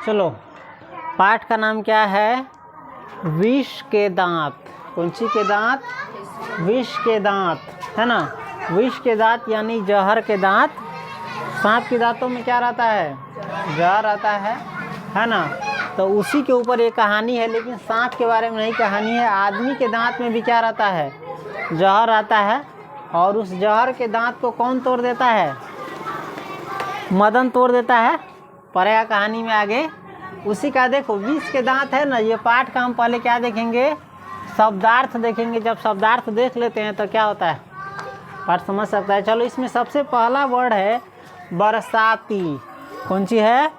चलो, पाठ का नाम क्या है? विष के दांत। कौन सी के दांत? विष के दांत, है ना। विष के दांत यानी जहर के दांत। सांप के दांतों में क्या रहता है? जहर रहता है ना। तो उसी के ऊपर एक कहानी है, लेकिन सांप के बारे में नहीं कहानी है। आदमी के दांत में भी क्या रहता है? जहर आता है। और उस जहर के दांत को कौन तोड़ देता है? मदन तोड़ देता है। पढ़ेगा कहानी में आगे उसी का। देखो, विष के दांत है ना। ये पाठ का हम पहले क्या देखेंगे? शब्दार्थ देखेंगे। जब शब्दार्थ देख लेते हैं तो क्या होता है, पाठ समझ सकता है। चलो, इसमें सबसे पहला वर्ड है बरसाती। कौन सी है?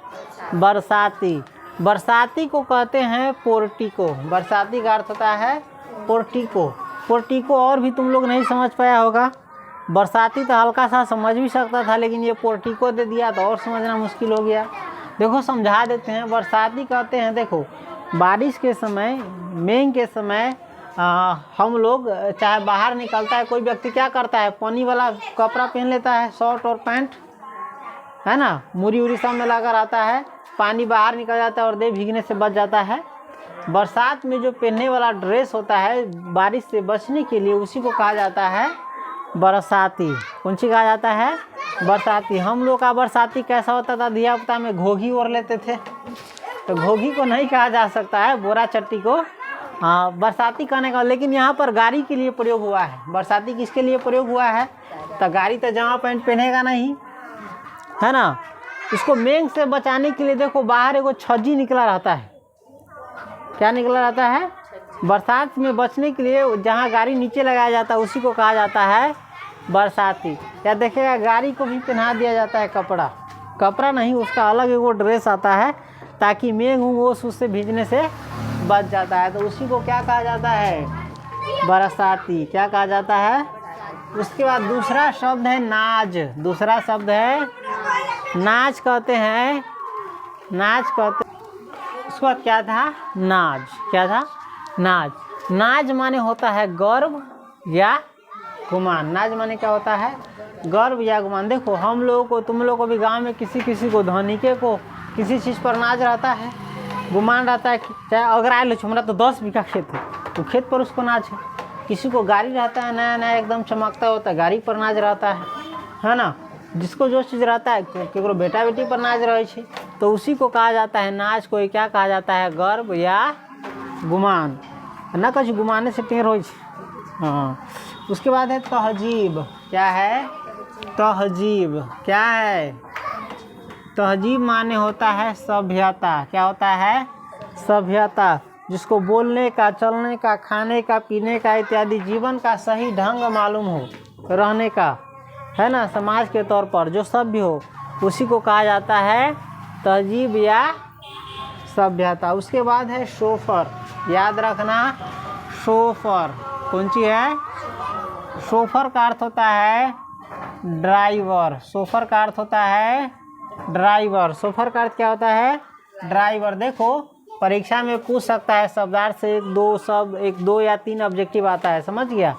बरसाती। बरसाती को कहते हैं पोर्टिको। बरसाती का अर्थ होता है पोर्टिको। पोर्टिको और भी तुम लोग नहीं समझ पाया होगा। बरसाती तो हल्का सा समझ भी सकता था, लेकिन ये पोर्टिको दे दिया तो और समझना मुश्किल हो गया। देखो, समझा देते हैं। बरसाती कहते हैं, देखो, बारिश के समय, मेघ के समय हम लोग चाहे बाहर निकलता है, कोई व्यक्ति क्या करता है? पानी वाला कपड़ा पहन लेता है, शर्ट और पैंट, है ना, मुरी उरी सब में लगा रहता है। पानी बाहर निकल जाता है और देह भीगने से बच जाता है। बरसात में जो पहनने वाला ड्रेस होता है बारिश से बचने के लिए, उसी को कहा जाता है बरसाती। कौन सी कहा जाता है? बरसाती। हम लोग का बरसाती कैसा होता था? धिया पुता में घोगी ओढ़ लेते थे, तो घोगी को नहीं कहा जा सकता है, बोरा चट्टी को बरसाती कहने का। लेकिन यहाँ पर गाड़ी के लिए प्रयोग हुआ है। बरसाती किसके लिए प्रयोग हुआ है? तो गाड़ी तो जमा पैंट पहनेगा नहीं, है ना। इसको मेघ से बचाने के लिए देखो, बाहर एगो छज्जी निकला रहता है। क्या निकला रहता है? बरसात में बचने के लिए जहाँ गाड़ी नीचे लगाया जाता है उसी को कहा जाता है बरसाती। या देखिएगा, गाड़ी को भी पहना दिया जाता है कपड़ा। कपड़ा नहीं, उसका अलग एगो ड्रेस आता है, ताकि मेघ ओस उससे भीजने से बच जाता है। तो उसी को क्या कहा जाता है? बरसाती। क्या कहा जाता है? उसके बाद दूसरा शब्द है नाज। दूसरा शब्द है नाज कहते हैं। नाज कहते, उसके बाद क्या था? नाज। क्या था? नाज। नाज माने होता है गर्व या गुमान। नाज माने क्या होता है? गर्व या गुमान। देखो, हम लोगों को, तुम लोगों को भी गांव में किसी किसी को, धनिके को किसी चीज़ पर नाज रहता है, गुमान रहता है। चाहे अगर आए लो, हमारा तो 10 बीघा खेत है, तो खेत पर उसको नाज है। किसी को गाड़ी रहता है, नया नया एकदम चमकता होता है, गाड़ी पर नाज रहता है ना। जिसको जो चीज़ रहता है, केकरो बेटा बेटी पर नाज रहे छे, तो उसी को कहा जाता है नाज। कोई क्या कहा जाता है? गर्व या गुमान। ना कुछ गुमाने से टेर हो। हाँ। उसके बाद है तहजीब। क्या है? तहजीब। क्या है? तहजीब माने होता है सभ्यता। क्या होता है? सभ्यता। जिसको बोलने का, चलने का, खाने का, पीने का इत्यादि जीवन का सही ढंग मालूम हो, रहने का, है ना, समाज के तौर पर जो सभ्य हो, उसी को कहा जाता है तहजीब या सभ्यता। उसके बाद है शोफर। याद रखना, शोफर। कौन सी है? शोफर का अर्थ होता है ड्राइवर। शोफर का अर्थ होता है ड्राइवर। शोफर का अर्थ क्या होता है? ड्राइवर। देखो, परीक्षा में पूछ सकता है शब्दार्थ से एक दो या तीन ऑब्जेक्टिव आता है, समझ गया।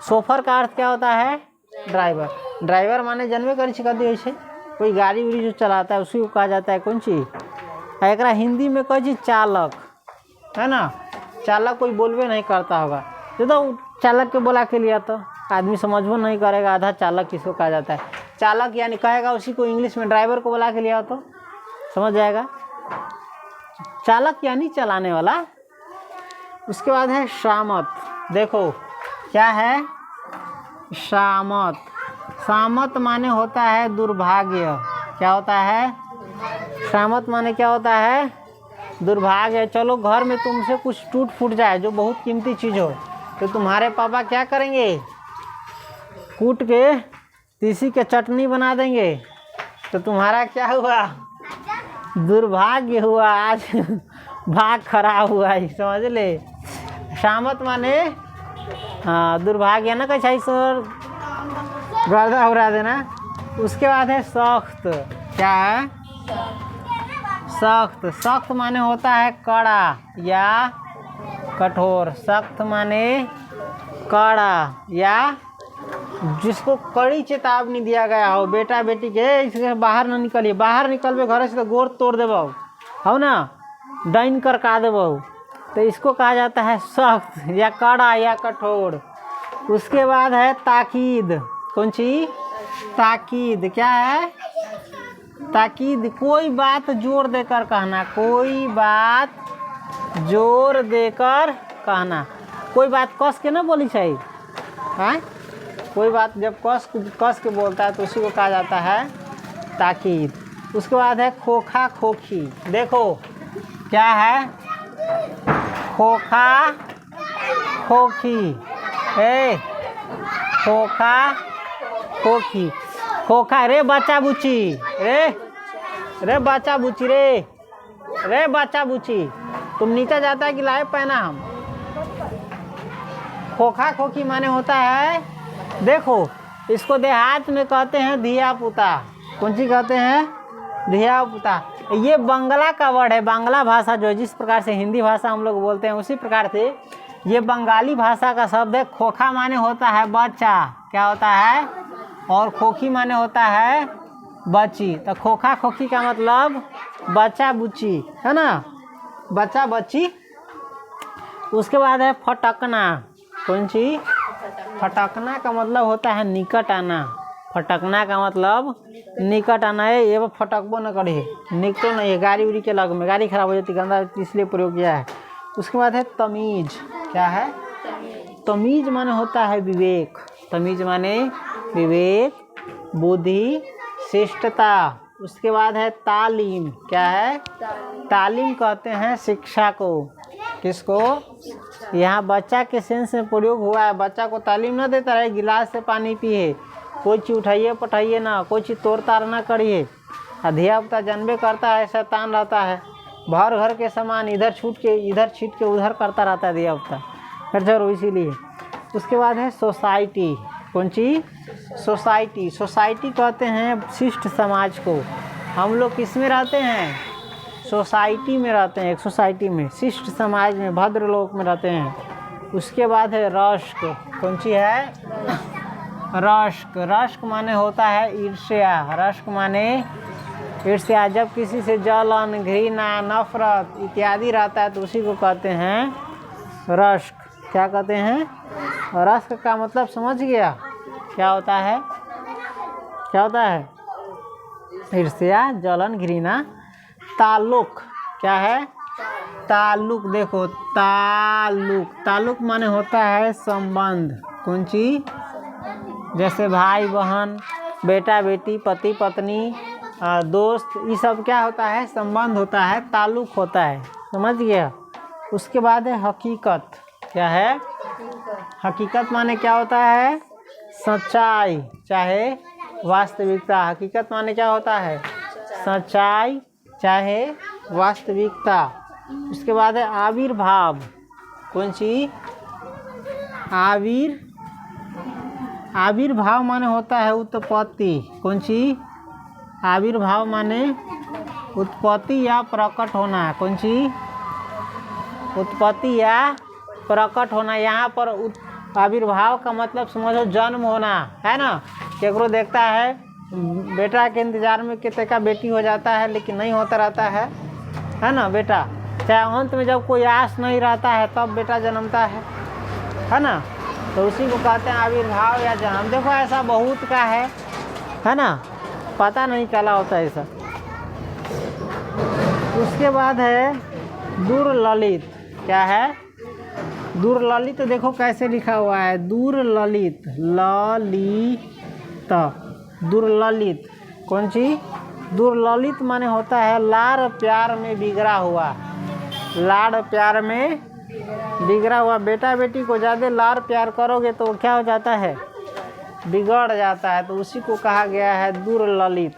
शोफर का अर्थ क्या होता है? ड्राइवर। ड्राइवर माने जनवे कर दिए छे, कोई गाड़ी उड़ी जो चलाता है उसी को कहा जाता है कौन चीज? एकरा हिंदी में कह जी चालक, है ना। चालक कोई बोलबे नहीं करता होगा, तो चालक के बोला के लिया तो आदमी समझबो नहीं करेगा, आधा चालक किसको कहा जाता है। चालक यानी कहेगा उसी को इंग्लिश में, ड्राइवर को बुला के लिया तो समझ जाएगा। चालक यानी चलाने वाला। उसके बाद है शामत। देखो, क्या है? शामत। शामत माने होता है दुर्भाग्य। क्या होता है? शामत माने क्या होता है? दुर्भाग्य। चलो, घर में तुमसे कुछ टूट फूट जाए जो बहुत कीमती चीज़ हो, तो तुम्हारे पापा क्या करेंगे? कूट के तीसी के चटनी बना देंगे। तो तुम्हारा क्या हुआ? दुर्भाग्य हुआ, आज भाग खराब हुआ, समझ ले। शामत माने दुर्भाग्य ना, कैसा सर गर्दा उड़ा देना। उसके बाद है सख्त। क्या है? सख्त। सख्त माने होता है कड़ा या कठोर। सख्त माने कड़ा या जिसको कड़ी चेतावनी दिया गया हो, बेटा बेटी के इसके बाहर न निकलिए, बाहर निकलबे घर से तो गोर तोड़ देबो, हो ना, डाइन कर का देबो, तो इसको कहा जाता है सख्त या कड़ा या कठोर। उसके बाद है ताकीद। कौन सी? ताकीद। क्या है? ताकीद, कोई बात जोर देकर कहना, कोई बात जोर देकर कहना। कोई बात कस के ना बोली चाहिए, हाँ? कोई बात जब कस के बोलता है तो उसी को कहा जाता है ताकीद। उसके बाद है खोखा खोखी। देखो क्या है? खोखा खोखी। खोखा खोखी। खोखा, रे बच्चा बुच्ची, रे बच्चा बुच्ची, रे बच्चा बुच्ची, तुम नीचे जाता है कि लाए पहना हम। खोखा खोखी माने होता है, देखो इसको देहात में कहते हैं धिया पुता। कौन सी कहते हैं? धिया पुता। ये बंगला का वर्ड है, बांग्ला भाषा जो है, जिस प्रकार से हिंदी भाषा हम लोग बोलते हैं उसी प्रकार से ये बंगाली भाषा का शब्द है। खोखा माने होता है बच्चा, क्या होता है? और खोखी माने होता है बच्ची। तो खोखा खोखी का मतलब बच्चा बुच्ची, है ना, बच्चा बच्ची। उसके बाद है फटकना। कौन सी? फटकना का मतलब होता है निकट आना। फटकना का मतलब निकट आना है। ये फटकबो न करे, निकटो नहीं है, गाड़ी उड़ी के लग में, गाड़ी खराब हो जाती गंदा, इसलिए प्रयोग किया है। उसके बाद है तमीज। क्या है? तमीज माने होता है विवेक। तमीज माने विवेक, बुद्धि, शिष्टता। उसके बाद है तालीम। क्या है? तालीम कहते हैं शिक्षा को। किसको? यहाँ बच्चा के सेंस में प्रयोग हुआ है। बच्चा को तालीम ना देता रहे गिलास से पानी पिए, कोई चीज़ उठाइए पठाइए ना, कोई चीज़ तोड़ ताड़ ना करिए। धियापुता जानबे करता है शैतान रहता है, भर घर के सामान इधर छूट के इधर छीट के उधर करता रहता है धियापुता, फिर जरूर इसीलिए। उसके बाद है सोसाइटी। कौन सी? सोसाइटी। सोसाइटी कहते हैं शिष्ट समाज को। हम लोग किस में रहते हैं? सोसाइटी में रहते हैं, एक सोसाइटी में, शिष्ट समाज में, भद्र लोक में रहते हैं। उसके बाद है रश्क। कौन सी है? रश्क। रश्क माने होता है ईर्ष्या। रश्क माने ईर्ष्या। जब किसी से जलन, घृणा, नफरत इत्यादि रहता है तो उसी को कहते हैं रश्क। क्या कहते हैं? रश्क का मतलब समझ गया क्या होता है? क्या होता है? ईर्ष्या, जलन, घृणा। ताल्लुक। क्या है? ताल्लुक। देखो ताल्लुक, ताल्लुक माने होता है संबंध। कौन सी? जैसे भाई बहन, बेटा बेटी, पति पत्नी, दोस्त, ये सब क्या होता है? संबंध होता है, ताल्लुक होता है। समझ गया? उसके बाद है हकीकत। क्या है? हकीकत माने क्या होता है? सच्चाई चाहे वास्तविकता। हकीकत माने क्या होता है? सच्चाई चाहे वास्तविकता। उसके बाद है आविर्भाव। कौन सी? आविर्भाव माने होता है उत्पत्ति। कौन सी? आविर्भाव माने उत्पत्ति या प्रकट होना। कौन सी? उत्पत्ति या प्रकट होना। यहाँ पर आविर्भाव का मतलब समझो जन्म होना, है ना। केकरो देखता है बेटा के इंतजार में कितने का बेटी हो जाता है, लेकिन नहीं होता रहता है ना बेटा। चाहे अंत में जब कोई आस नहीं रहता है तब बेटा जन्मता है ना। तो उसी को कहते हैं आविर्भाव या जन्म। देखो ऐसा बहुत का है ना, पता नहीं चला होता है ऐसा। उसके बाद है दुर्ललित। क्या है? दुर्ललित। तो देखो कैसे लिखा हुआ है, दुर्ललित, ललित, दुर्ललित। कौन सी? दुर्ललित माने होता है लाड़ प्यार में बिगड़ा हुआ। लाड़ प्यार में बिगड़ा हुआ। बेटा बेटी को ज़्यादा लाड़ प्यार करोगे तो क्या हो जाता है? बिगड़ जाता है। तो उसी को कहा गया है दुर्ललित।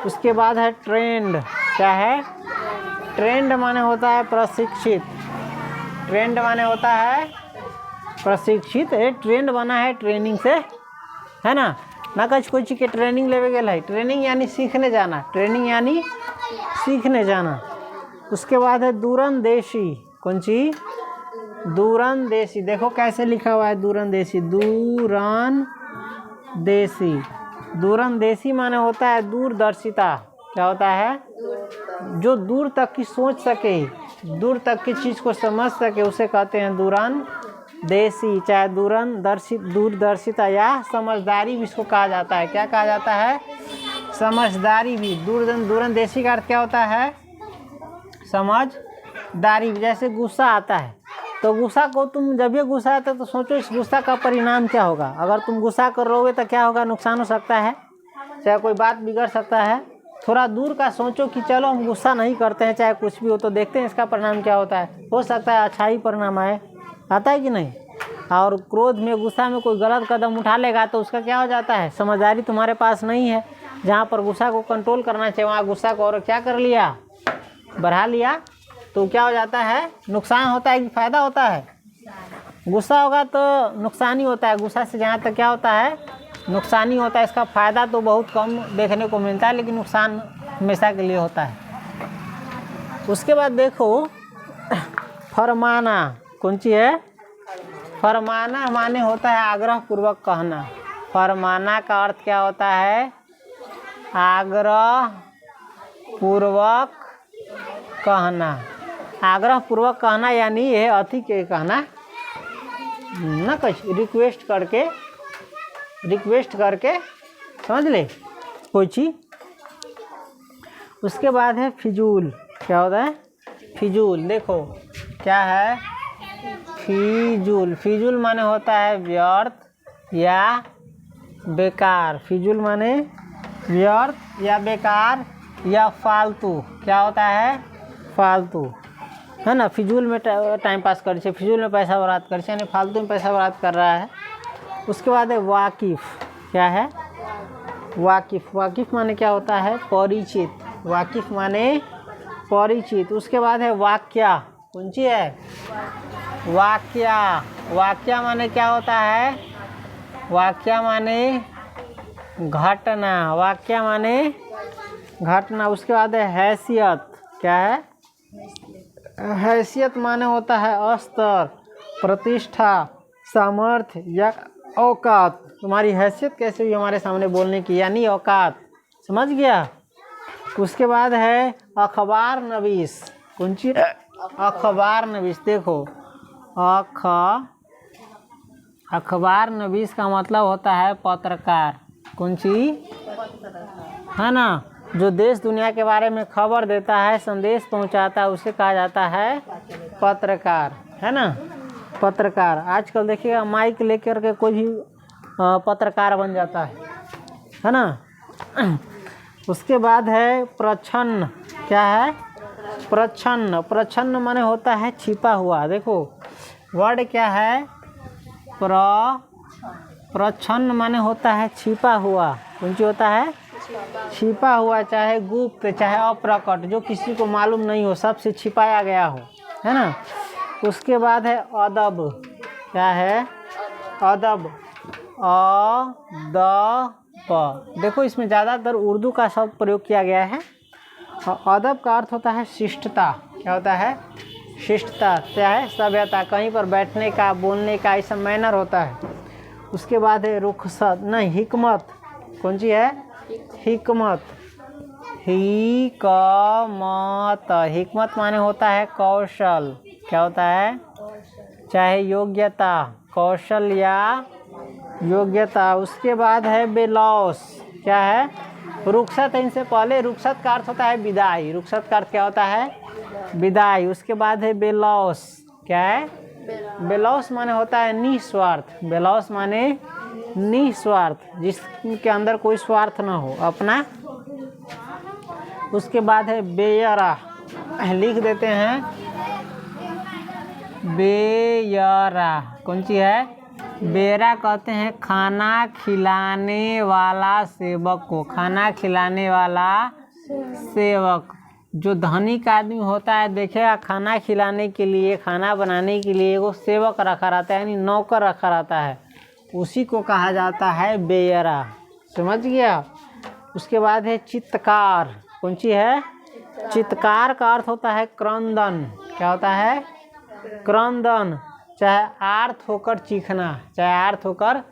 उसके बाद है ट्रेंड। क्या है? ट्रेंड माने होता है प्रशिक्षित। ट्रेंड माने होता है प्रशिक्षित। ट्रेंड बना है ट्रेनिंग से, है ना। कोई चीज़ के ट्रेनिंग लेवे गेल है। ट्रेनिंग यानी सीखने जाना। ट्रेनिंग यानी सीखने जाना। उसके बाद है दूरंदेशी। कौन सी? दूरंदेशी। देखो कैसे लिखा हुआ है दूरंदेशी। दूरंदेशी। दूरंदेशी माने होता है दूरदर्शिता। क्या होता है? जो दूर तक की सोच सके, दूर तक की चीज़ को समझ सके, उसे कहते हैं दूरंदेशी। चाहे दूरदर्शिता या समझदारी भी इसको कहा जाता है। क्या कहा जाता है? समझदारी भी। दूरंदेशी का अर्थ क्या होता है? समझदारी। जैसे गुस्सा आता है तो गुस्सा को तुम जब ये गुस्सा आता है तो सोचो इस गुस्सा का परिणाम क्या होगा। अगर तुम गुस्सा कर रहोगे तो क्या होगा? नुकसान हो सकता है, चाहे कोई बात बिगड़ सकता है। थोड़ा दूर का सोचो कि चलो हम गुस्सा नहीं करते हैं, चाहे कुछ भी हो, तो देखते हैं इसका परिणाम क्या होता है। हो सकता है अच्छा ही परिणाम आए, आता है कि नहीं। और क्रोध में, गुस्सा में कोई गलत कदम उठा लेगा तो उसका क्या हो जाता है? समझदारी तुम्हारे पास नहीं है। जहाँ पर गुस्सा को कंट्रोल करना चाहिए वहाँ गुस्सा को और क्या कर लिया? बढ़ा लिया, तो क्या हो जाता है? नुकसान होता है कि फ़ायदा होता है? गुस्सा होगा तो नुकसान ही होता है। गुस्सा से जहाँ तक क्या होता है? नुकसान ही होता है। इसका फ़ायदा तो बहुत कम देखने को मिलता है, लेकिन नुकसान हमेशा के लिए होता है। उसके बाद देखो फरमाना। कौन सी है? फरमाना माने होता है आग्रह पूर्वक कहना। फरमाना का अर्थ क्या होता है? आग्रह पूर्वक कहना। आग्रह पूर्वक कहना यानी ये अति के कहना ना, कुछ रिक्वेस्ट करके समझ ले कोई चीज़। उसके बाद है फिजूल। क्या होता है? फिजूल। देखो क्या है? फिजूल माने होता है व्यर्थ या बेकार। फिजूल माने व्यर्थ या बेकार या फालतू। क्या होता है? फालतू, है ना। फिजूल में टाइम पास कर छे, फिजूल में पैसा बर्बाद कर छे, यानी फालतू में पैसा बर्बाद कर रहा है। उसके बाद है वाकिफ़। क्या है? वाकिफ़ माने क्या होता है? परिचित। वाकिफ़ माने परिचित। उसके बाद है वाक्या। कौन सी है? वाक्या माने क्या होता है? वाक्या माने घटना। वाक्या माने घटना। उसके बाद है हैसियत। क्या है? हैसियत माने होता है स्तर, प्रतिष्ठा, सामर्थ्य या औकात। तुम्हारी हैसियत कैसे हुई हमारे सामने बोलने की, यानी औकात। समझ गया। उसके बाद है अखबार नवीस। कौन सी? अखबार नवीस। देखो अखबार नवीस का मतलब होता है पत्रकार। कौन सी? है ना, जो देश दुनिया के बारे में खबर देता है, संदेश पहुंचाता है, उसे कहा जाता है पत्रकार, है ना। पत्रकार। आजकल देखिएगा माइक लेकर के कोई भी पत्रकार बन जाता है ना। उसके बाद है प्रच्छन्न। क्या है? प्रच्छन्न माने होता है छिपा हुआ। देखो वर्ड क्या है? प्रच्छन्न माने होता है छिपा हुआ। कौन सी होता है? छिपा हुआ, चाहे गुप्त चाहे अप्रकट, जो किसी को मालूम नहीं हो, सबसे छिपाया गया हो, है ना। उसके बाद है अदब। क्या है? अदब। देखो इसमें ज़्यादातर उर्दू का शब्द प्रयोग किया गया है। अदब का अर्थ होता है शिष्टता। क्या होता है? शिष्टता। क्या है? सभ्यता। कहीं पर बैठने का, बोलने का, ऐसा मैनर होता है। उसके बाद है रुखसत, नहीं हिकमत। कौन सी है? हिकमत। हिकमत माने होता है कौशल। क्या होता है? चाहे योग्यता, कौशल या योग्यता। उसके बाद है बेलौस। क्या है? रुखसत है। इनसे पहले रुखसत का अर्थ होता है विदाई। रुखसत का अर्थ क्या होता है? विदाई। उसके बाद है बेलौस। क्या है? बेलौस माने होता है निस्वार्थ। बेलौस माने निस्वार्थ, जिसके अंदर कोई स्वार्थ ना हो अपना। उसके बाद है बेयरा। लिख देते हैं बेयरा। कौन सी है? बेरा कहते हैं खाना खिलाने वाला सेवक को। खाना खिलाने वाला सेवक। जो धनिक आदमी होता है देखिएगा, खाना खिलाने के लिए, खाना बनाने के लिए वो सेवक रखा रहता है, यानी नौकर रखा रहता है, उसी को कहा जाता है बेयरा। समझ गया। उसके बाद है चित्तकार। कौन सी है? चित्तकार का अर्थ होता है क्रंदन। क्या होता है? क्रंदन। चाहे आर्थ होकर चीखना, चाहे आर्थ होकर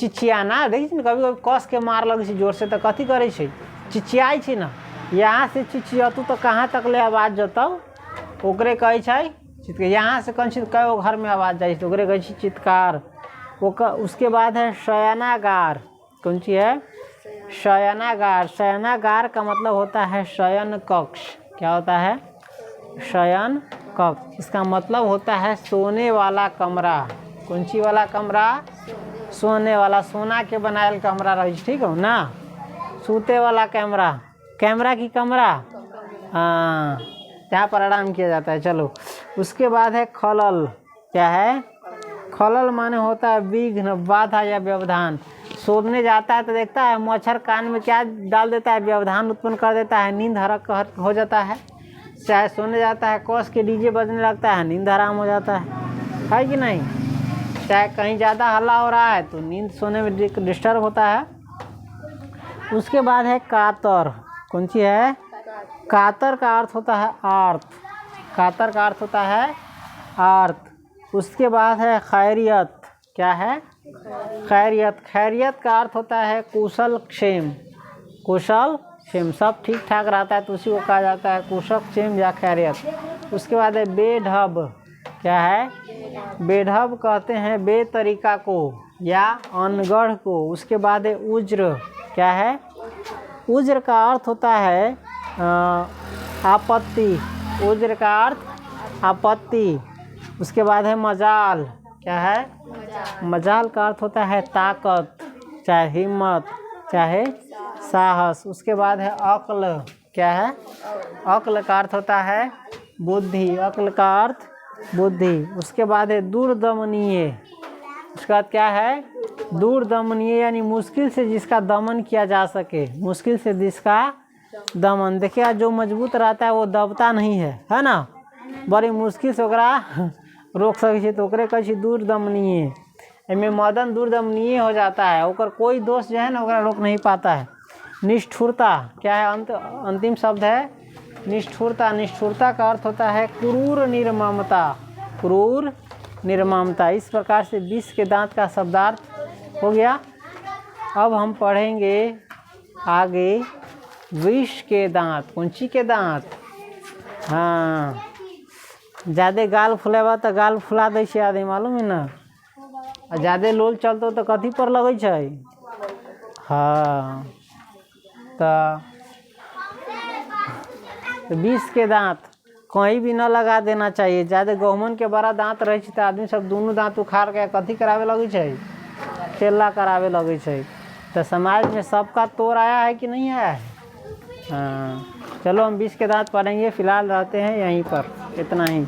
चिचियाना। देखिए कभी कभी कस के मार लगे जोर से तो कथी करे छे? चिचियाई छे ना, यहाँ से चिचियतु तो कहाँ तक ले आवाज जतौ ओकरे कहै छै चित्कार। यहाँ से कौन चीज कई घर में आवाज जाए तो ओकरे कहै छै चित्कार। उसके बाद है शयनागार। कौन सी है? शयनागार। शयनागार का मतलब होता है शयन कक्ष। क्या होता है? शयन कक्ष। इसका मतलब होता है सोने वाला कमरा। कौन सी वाला कमरा? सोने वाला, सोना के बनायल कमरा रही, ठीक हो ना। सूते वाला कैमरा, कैमरा की कमरा, हाँ, यहाँ पर आराम किया जाता है। चलो, उसके बाद है खलल। क्या है? खलल माने होता है विघ्न, बाधा या व्यवधान। सोने जाता है तो देखता है मच्छर कान में क्या डाल देता है, व्यवधान उत्पन्न कर देता है, नींद हरक हो जाता है। चाहे सोने जाता है कस के डीजे बजने लगता है, नींद हराम हो जाता है कि नहीं। चाहे कहीं ज़्यादा हल्ला हो रहा है तो नींद सोने में डिस्टर्ब होता है। उसके बाद है कातर। कौन सी है? कातर का अर्थ होता है आर्त। कातर का अर्थ होता है आर्त। उसके बाद है खैरियत। क्या है? खैरियत। खैरियत का अर्थ होता है कुशल क्षेम। कुशल क्षेम, सब ठीक ठाक रहता है तो उसी को कहा जाता है कुशल क्षेम या खैरियत। उसके बाद है बेढब। क्या है? बेढब कहते हैं बेतरीका को या अनगढ़ को। उसके बाद है उज्र। क्या है? उज्र का अर्थ होता है आपत्ति। उज्र का अर्थ आपत्ति। उसके बाद है मजाल। क्या है? मजाल का अर्थ होता है ताकत, चाहे हिम्मत, चाहे साहस। उसके बाद है अक्ल। क्या है? अक्ल का अर्थ होता है बुद्धि। अक्ल का अर्थ बुद्धि। उसके बाद है दूरदमनीय। उसके बाद क्या है? दूरदमनीय यानी मुश्किल से जिसका दमन किया जा सके, मुश्किल से जिसका दमन। देखिए जो मजबूत रहता है वो दबता नहीं है ना, बड़ी मुश्किल से ओकरा रोक सके तो ओकरे कहै छै दूरदमनीय। एमे मदन दूरदमनीय हो जाता है, ओकर कोई दोस्त जो है ना ओकरा रोक नहीं पाता है। निष्ठुरता। क्या है? अंतिम शब्द है निष्ठुरता। निष्ठुरता का अर्थ होता है क्रूर निर्ममता। क्रूर निर्ममता। इस प्रकार से 20 के दांत का शब्दार्थ हो गया। अब हम पढ़ेंगे आगे विष के दांत। कौन सी के दांत? हाँ, ज़्यादा गाल फुलेबा तो गाल फुला दै छै आदमी, मालूम है ना। और ज़्यादा लोल चलतो तो कथी पर लगै छै? हाँ, तो 20 के दांत कहीं भी न लगा देना चाहिए। ज़्यादा गहुमन के बड़ा दांत रहे तो आदमी सब दोनों दांत उखाड़ के कथी करावे लगे छै? खेला करावे लगे छै। तो समाज में सबका तोड़ आया है कि नहीं आया है? हाँ, चलो हम 20 के दांत पढ़ेंगे। फिलहाल रहते हैं यहीं पर, इतना ही।